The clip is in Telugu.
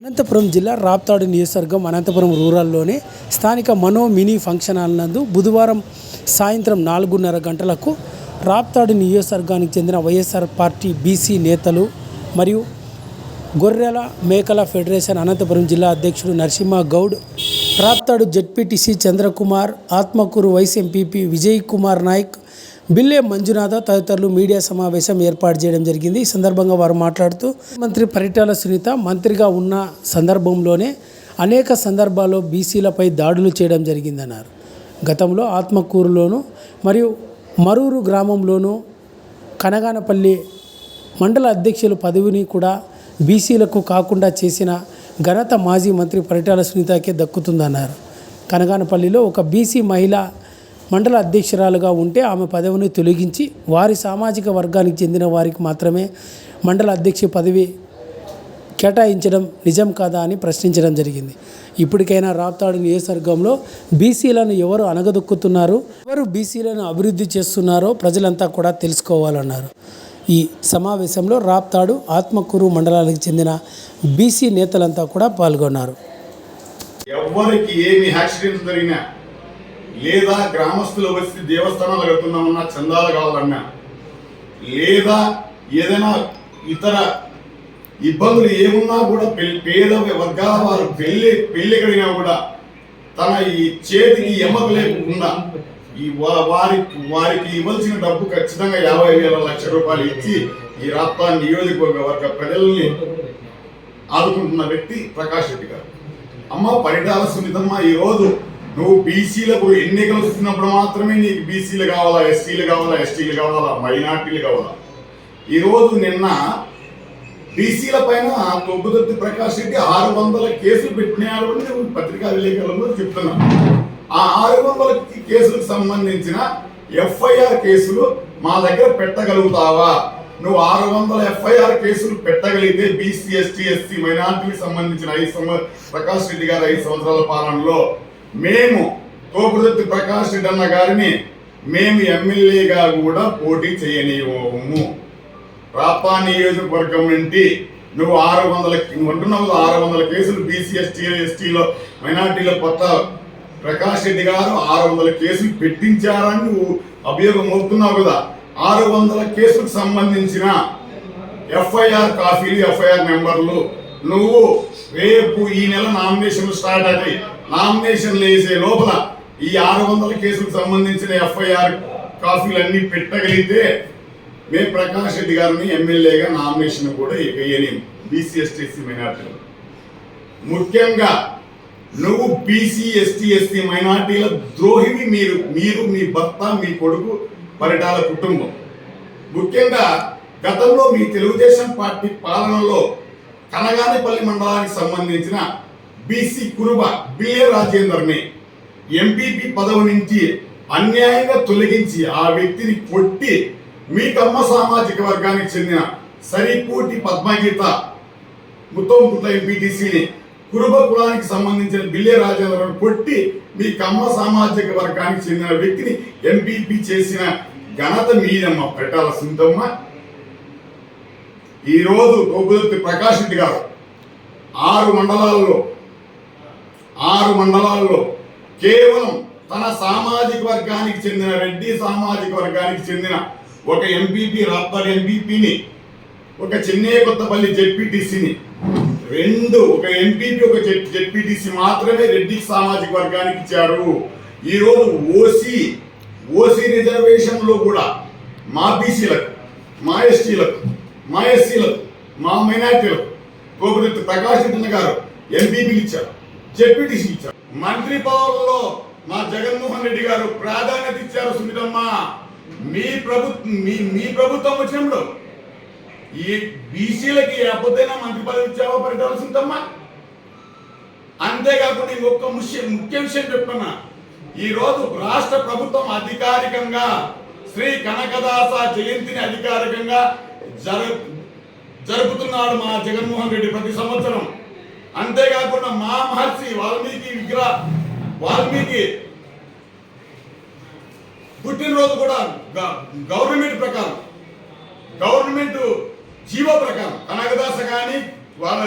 అనంతపురం జిల్లా రాప్తాడు నియోజకవర్గం అనంతపురం రూరల్లోని స్థానిక మనో మినీ ఫంక్షన్ హాల్ నందు బుధవారం సాయంత్రం 4:30 గంటలకు రాప్తాడు నియోజకవర్గానికి చెందిన వైఎస్ఆర్ పార్టీ బీసీ నేతలు మరియు గొర్రెల మేకల ఫెడరేషన్ అనంతపురం జిల్లా అధ్యక్షుడు Narasimha Goud, Raptadu ZPTC Chandrakumar, Atmakur vice MPP Vijay Kumar Naik, Bille Manjunatha తదితరులు మీడియా సమావేశం ఏర్పాటు చేయడం జరిగింది. ఈ సందర్భంగా వారు మాట్లాడుతూ మంత్రి పరిటాల సునీత మంత్రిగా ఉన్న సందర్భంలోనే అనేక సందర్భాల్లో బీసీలపై దాడులు చేయడం జరిగిందన్నారు. గతంలో ఆత్మకూరులోను మరియు మరూరు గ్రామంలోనూ కనగానపల్లి మండల అధ్యక్షుల పదవిని కూడా బీసీలకు కాకుండా చేసిన ఘనత మాజీ మంత్రి పరిటాల సునీతకే దక్కుతుందన్నారు. కనగానపల్లిలో ఒక బీసీ మహిళ మండల అధ్యక్షురాలుగా ఉంటే ఆమె పదవిని తొలగించి వారి సామాజిక వర్గానికి చెందిన వారికి మాత్రమే మండల అధ్యక్ష పదవి కేటాయించడం నిజం కాదా అని ప్రశ్నించడం జరిగింది. ఇప్పటికైనా రాప్తాడు నియోజకవర్గంలో బీసీలను ఎవరు అణగదొక్కుతున్నారు, ఎవరు బీసీలను అభివృద్ధి చేస్తున్నారో ప్రజలంతా కూడా తెలుసుకోవాలన్నారు. ఈ సమావేశంలో రాప్తాడు, ఆత్మకూరు మండలాలకు చెందిన బీసీ నేతలంతా కూడా పాల్గొన్నారు. ఎవరికి ఏమి యాక్సిడెంట్ జరిగినా లేదా గ్రామస్తులు వచ్చి దేవస్థానాలు కడుతున్నామన్నా చందాలు కావాలన్నా లేదా ఏదైనా ఇతర ఇబ్బందులు ఏమున్నా కూడా పేద వర్గాల వారు పెళ్లి కడిగినా కూడా తన ఈ చేతికి ఎమ్మకు లేకుండా ఈ వారికి ఇవ్వాల్సిన డబ్బు ఖచ్చితంగా 50,000 లక్షల రూపాయలు ఇచ్చి ఈ రాప్తాడు నియోజకవర్గ ప్రజల్ని ఆదుకుంటున్న వ్యక్తి ప్రకాష్ రెడ్డి గారు. అమ్మ పరిటాల సునీతమ్మ, ఈరోజు నువ్వు బీసీలకు ఎన్నికలు వస్తున్నప్పుడు మాత్రమే నీకు బీసీలు కావాలా, ఎస్టీలు కావాలా, మైనార్టీలు కావాలా. ఈరోజు నిన్న బీసీల పైన తొబ్బుదొత్తి ప్రకాష్ రెడ్డి 600 కేసులు పెట్టినారు అని నువ్వు పత్రికా విలేకరులలో చెప్తున్నావు. ఆ 600 కేసులకు సంబంధించిన ఎఫ్ఐఆర్ కేసులు మా దగ్గర పెట్టగలుగుతావా? నువ్వు 600 ఎఫ్ఐఆర్ కేసులు పెట్టగలిగితే బీసీ, ఎస్టీ, మైనార్టీలకు సంబంధించిన ప్రకాష్ రెడ్డి గారు 5 సంవత్సరాల పాలనలో మేము తోపుదొత్తి ప్రకాష్ రెడ్డి అన్న గారిని మేము ఎమ్మెల్యేగా కూడా పోటీ చేయనివ్వము. రాప్తా నియోజకవర్గం నుండి నువ్వు 600 కేసులు బీసీ, ఎస్టీలో మైనార్టీలో కొత్త ప్రకాష్ రెడ్డి గారు 600 కేసులు పెట్టించారని నువ్వు అభియోగం మోపుతున్నావు కదా. 600 కేసులకు సంబంధించిన ఎఫ్ఐఆర్ కాపీలు, ఎఫ్ఐఆర్ నెంబర్లు నువ్వు రేపు ఈ నెల నామినేషన్లు స్టార్ట్ అవుతాయి. నామినేషన్లు వేసే లోపల ఈ 600 కేసులకు సంబంధించిన ఎఫ్ఐఆర్ కాపీలన్నీ పెట్టగలిగితే మేము ప్రకాష్ రెడ్డి గారిని ఎమ్మెల్యేగా నామినేషన్ కూడా వేయలేము. బీసీ, ఎస్టీ, మైనార్టీలు ముఖ్యంగా నువ్వు బీసీ, ఎస్టీ, మైనార్టీల ద్రోహివి. మీరు మీ భర్త, మీ కొడుకు, పరిటాల కుటుంబం. ముఖ్యంగా గతంలో మీ తెలుగుదేశం పార్టీ పాలనలో కనగానపల్లి మండలానికి సంబంధించిన బీసీ కురుబ బిల్లే రాజేందర్ని ఎంపీపీ పదవి నుంచి అన్యాయంగా తొలగించి ఆ వ్యక్తిని కొట్టి మీ కమ్మ సామాజిక వర్గానికి చెందిన సరిపూటి పద్మగీత ముత్తోంపుట్ల ఎంపీటీసీని కురుబ కులానికి సంబంధించిన బిల్లే రాజేందర్ని కొట్టి మీ కమ్మ సామాజిక వర్గానికి చెందిన వ్యక్తిని ఎంపీపీ చేసిన ఘనత మీదమ్మ పరిటాల సునీతమ్మ. ఈరోజు తోపుదొత్తి ప్రకాష్ రెడ్డి గారు 6 మండలాల్లో కేవలం తన సామాజిక వర్గానికి చెందిన రెడ్డి సామాజిక వర్గానికి చెందిన ఒక ఎంపీపీ, రాప్తాడు ఎంపీపీని, ఒక చెన్నై కొత్తపల్లి జెడ్పీటీసీని, ఒక ఎంపీపీ, ఒక జెడ్పీటీసీ మాత్రమే రెడ్డి సామాజిక వర్గానికి ఇచ్చారు. ఈరోజు ఓసీ రిజర్వేషన్లో కూడా మా బీసీలకు, మా ఎస్టీలకు, మా ఎస్సీలకు, మా మైనార్టీలకు తోపుదొత్తి ప్రకాష్ రెడ్డి గారు ఎంపీపీలు ఇచ్చారు, జెడ్పీటీసీ ఇచ్చారు. మంత్రి పదవుల్లో మా జగన్మోహన్ రెడ్డి గారు ప్రాధాన్యత ఇచ్చారు. సునీతమ్మ, మీ ప్రభుత్వం వచ్చినప్పుడు ఈ బీసీలకి ఎప్పటికైనా మంత్రి పదవి ఇచ్చావా పరిటాల సునీతమ్మ? అంతేకాకుండా ఇంకొక ముఖ్య విషయం చెప్తున్నా. ఈరోజు రాష్ట్ర ప్రభుత్వం అధికారికంగా శ్రీ కనకదాస జయంతిని అధికారికంగా జరుపుతున్నాడు మా జగన్మోహన్ రెడ్డి ప్రతి సంవత్సరం. అంతేకాకుండా మా మహర్షి వాల్మీకి పుట్టినరోజు కూడా గవర్నమెంట్ జీవో ప్రకారం కనకదాస కానీ వాళ్ళ